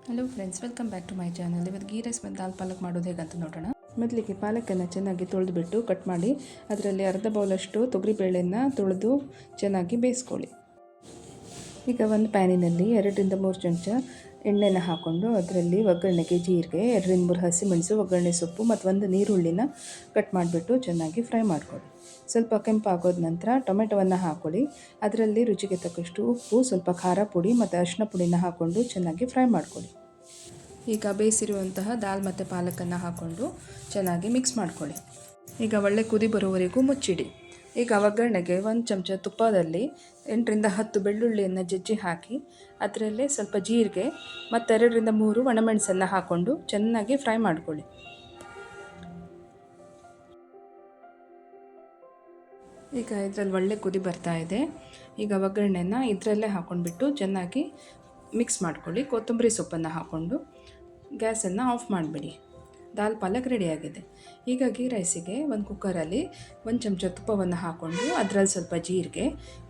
Hello friends, welcome back to my channel. ಇವತ್ತು ghee rice ಮತ್ತು ದಾಲ್ ಪಾಲಕ್ ಮಾಡೋದು ಹೇಗಂತ ನೋಡೋಣ. ಮೊದಲಿಗೆ ಪಾಲಕನ್ನು ಚೆನ್ನಾಗಿ ತೊಳೆದುಬಿಟ್ಟು ಕಟ್ ಮಾಡಿ ಅದರಲ್ಲಿ ಅರ್ಧ ಬೌಲಷ್ಟು ತೊಗರಿಬೇಳೆಯನ್ನು ತೊಳೆದು ಚೆನ್ನಾಗಿ ಬೇಯಿಸ್ಕೊಳ್ಳಿ. ಈಗ ಒಂದು ಪ್ಯಾನಿನಲ್ಲಿ 2-3 ಚಮಚ ಎಣ್ಣೆನ ಹಾಕ್ಕೊಂಡು ಅದರಲ್ಲಿ ಒಗ್ಗರಣೆಗೆ ಜೀರಿಗೆ, 2-3 ಹಸಿಮೆಣಸು, ಒಗ್ಗರಣೆ ಸೊಪ್ಪು ಮತ್ತು ಒಂದು ನೀರುಳ್ಳಿನ ಕಟ್ ಮಾಡಿಬಿಟ್ಟು ಚೆನ್ನಾಗಿ ಫ್ರೈ ಮಾಡ್ಕೊಳ್ಳಿ. ಸ್ವಲ್ಪ ಕೆಂಪಾಗೋದ ನಂತರ ಟೊಮೆಟೊವನ್ನು ಹಾಕ್ಕೊಳ್ಳಿ. ಅದರಲ್ಲಿ ರುಚಿಗೆ ತಕ್ಕಷ್ಟು ಉಪ್ಪು, ಸ್ವಲ್ಪ ಖಾರ ಪುಡಿ ಮತ್ತು ಅರಿಶಿನ ಪುಡಿನ ಹಾಕ್ಕೊಂಡು ಚೆನ್ನಾಗಿ ಫ್ರೈ ಮಾಡ್ಕೊಳ್ಳಿ. ಈಗ ಬೇಯಿಸಿರುವಂತಹ ದಾಲ್ ಮತ್ತು ಪಾಲಕನ್ನು ಹಾಕ್ಕೊಂಡು ಚೆನ್ನಾಗಿ ಮಿಕ್ಸ್ ಮಾಡ್ಕೊಳ್ಳಿ. ಈಗ ಒಳ್ಳೆ ಕುದಿ ಬರೋವರೆಗೂ ಮುಚ್ಚಿಡಿ. ಈಗ ಒಗ್ಗರಣೆಗೆ 1 ಚಮಚ ತುಪ್ಪದಲ್ಲಿ 8-10 ಬೆಳ್ಳುಳ್ಳಿಯನ್ನು ಜಜ್ಜಿ ಹಾಕಿ ಅದರಲ್ಲೇ ಸ್ವಲ್ಪ ಜೀರಿಗೆ ಮತ್ತು 2-3 ಒಣಮೆಣಸನ್ನು ಹಾಕ್ಕೊಂಡು ಚೆನ್ನಾಗಿ ಫ್ರೈ ಮಾಡ್ಕೊಳ್ಳಿ. ಈಗ ಇದರಲ್ಲಿ ಒಳ್ಳೆ ಕುದಿ ಬರ್ತಾ ಇದೆ. ಈಗ ಒಗ್ಗರಣೆನ ಇದರಲ್ಲೇ ಹಾಕ್ಕೊಂಡ್ಬಿಟ್ಟು ಚೆನ್ನಾಗಿ ಮಿಕ್ಸ್ ಮಾಡ್ಕೊಳ್ಳಿ. ಕೊತ್ತಂಬರಿ ಸೊಪ್ಪನ್ನು ಹಾಕ್ಕೊಂಡು ಗ್ಯಾಸನ್ನು ಆಫ್ ಮಾಡಿಬಿಡಿ. ದಾಲ್ ಪಾಲಕ್ ರೆಡಿಯಾಗಿದೆ. ಈಗ ಗೀ ರೈಸಿಗೆ ಒಂದು ಕುಕ್ಕರಲ್ಲಿ 1 ಚಮಚ ತುಪ್ಪವನ್ನು ಹಾಕ್ಕೊಂಡು ಅದರಲ್ಲಿ ಸ್ವಲ್ಪ ಜೀರಿಗೆ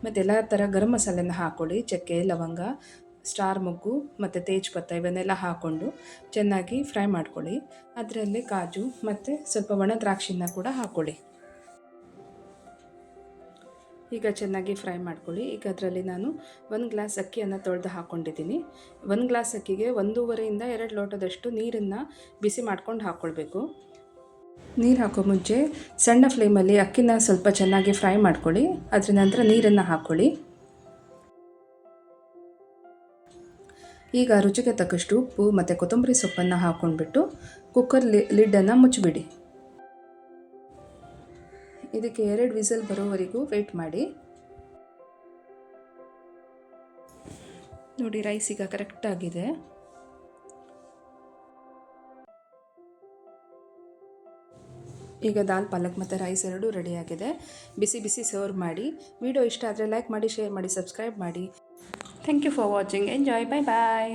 ಮತ್ತು ಎಲ್ಲ ಥರ ಗರಂ ಮಸಾಲೆನ ಹಾಕ್ಕೊಳ್ಳಿ. ಚಕ್ಕೆ, ಲವಂಗ, ಸ್ಟಾರ್ ಮೊಗ್ಗು ಮತ್ತು ತೇಜ್ಪತ್ತ ಇವನ್ನೆಲ್ಲ ಹಾಕ್ಕೊಂಡು ಚೆನ್ನಾಗಿ ಫ್ರೈ ಮಾಡ್ಕೊಳ್ಳಿ. ಅದರಲ್ಲಿ ಕಾಜು ಮತ್ತು ಸ್ವಲ್ಪ ಒಣ ದ್ರಾಕ್ಷಿನ ಕೂಡ ಹಾಕ್ಕೊಳ್ಳಿ. ಈಗ ಚೆನ್ನಾಗಿ ಫ್ರೈ ಮಾಡ್ಕೊಳ್ಳಿ. ಈಗ ಅದರಲ್ಲಿ ನಾನು 1 ಗ್ಲಾಸ್ ಅಕ್ಕಿಯನ್ನು ತೊಳೆದು ಹಾಕ್ಕೊಂಡಿದ್ದೀನಿ. 1 ಗ್ಲಾಸ್ ಅಕ್ಕಿಗೆ 1.5-2 ಲೋಟದಷ್ಟು ನೀರನ್ನು ಬಿಸಿ ಮಾಡ್ಕೊಂಡು ಹಾಕ್ಕೊಳ್ಬೇಕು. ನೀರು ಹಾಕೋ ಮುಂಚೆ ಸಣ್ಣ ಫ್ಲೇಮಲ್ಲಿ ಅಕ್ಕಿನ ಸ್ವಲ್ಪ ಚೆನ್ನಾಗಿ ಫ್ರೈ ಮಾಡ್ಕೊಳ್ಳಿ. ಅದರ ನಂತರ ನೀರನ್ನು ಹಾಕ್ಕೊಳ್ಳಿ. ಈಗ ರುಚಿಗೆ ತಕ್ಕಷ್ಟು ಉಪ್ಪು ಮತ್ತು ಕೊತ್ತಂಬರಿ ಸೊಪ್ಪನ್ನು ಹಾಕ್ಕೊಂಡ್ಬಿಟ್ಟು ಕುಕ್ಕರ್ ಲಿಡ್ಡನ್ನು ಮುಚ್ಚಿಬಿಡಿ. ಇದಕ್ಕೆ 2 ವಿಸಲ್ ಬರೋವರೆಗೂ ವೆಯ್ಟ್ ಮಾಡಿ. ನೋಡಿ, ರೈಸ್ ಈಗ ಕರೆಕ್ಟಾಗಿದೆ. ಈಗ ದಾಲ್ ಪಾಲಕ್ ಮತ್ತು ರೈಸ್ ಎರಡೂ ರೆಡಿಯಾಗಿದೆ. ಬಿಸಿ ಬಿಸಿ ಸರ್ವ್ ಮಾಡಿ. ವಿಡಿಯೋ ಇಷ್ಟ ಆದರೆ ಲೈಕ್ ಮಾಡಿ, ಶೇರ್ ಮಾಡಿ, ಸಬ್ಸ್ಕ್ರೈಬ್ ಮಾಡಿ. Thank you for watching. Enjoy. Bye bye.